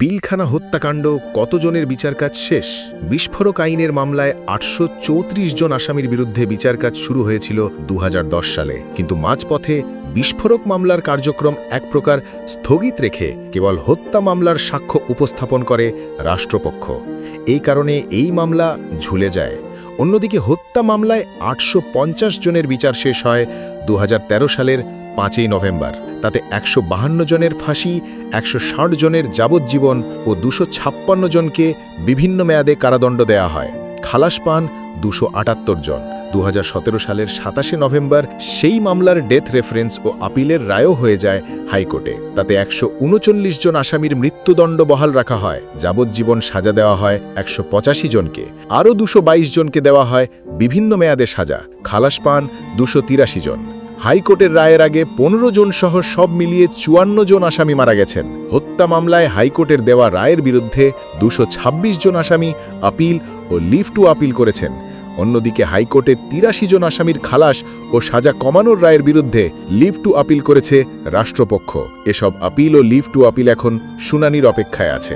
পিলখানা হত্যাকাণ্ড কতজনের বিচার কাজ শেষ? বিস্ফোরক আইনের মামলায় ৮৩৪ জন আসামির বিরুদ্ধে বিচার কাজ শুরু হয়েছিল ২০১০ সালে, কিন্তু মাঝপথে বিস্ফোরক মামলার কার্যক্রম এক প্রকার স্থগিত রেখে কেবল হত্যা মামলার সাক্ষ্য উপস্থাপন করে রাষ্ট্রপক্ষ। এই কারণে এই মামলা ঝুলে যায়। অন্যদিকে হত্যা মামলায় ৮৫০ জনের বিচার শেষ হয় ২০১৩ সালের ৫ই নভেম্বর। তাতে ১৫২ জনের ফাঁসি, ১৬০ জনের যাবজ্জীবন ও ২৫৬ জনকে বিভিন্ন মেয়াদে কারাদণ্ড দেয়া হয়। খালাস পান ২৭৮ জন। ২০১৭ সালের ২৭শে নভেম্বর সেই মামলার ডেথ রেফারেন্স ও আপিলের রায়ও হয়ে যায় হাইকোর্টে। তাতে ১৩৯ জন আসামির মৃত্যুদণ্ড বহাল রাখা হয়, যাবজ্জীবন সাজা দেওয়া হয় ১৮৫ জনকে, আরও ২২২ জনকে দেওয়া হয় বিভিন্ন মেয়াদে সাজা। খালাস পান ২৮৩ জন। হাইকোর্টের রায়ের আগে ১৫ জন সহ সব মিলিয়ে ৫৪ জন আসামি মারা গেছেন। হত্যা মামলায় হাইকোর্টের দেওয়া রায়ের বিরুদ্ধে ২২৬ জন আসামি আপিল ও লিভ টু আপিল করেছেন। অন্যদিকে হাইকোর্টে ৮৩ জন আসামির খালাস ও সাজা কমানোর রায়ের বিরুদ্ধে লিভ টু আপিল করেছে রাষ্ট্রপক্ষ। এসব আপিল ও লিভ টু আপিল এখন শুনানির অপেক্ষায় আছে।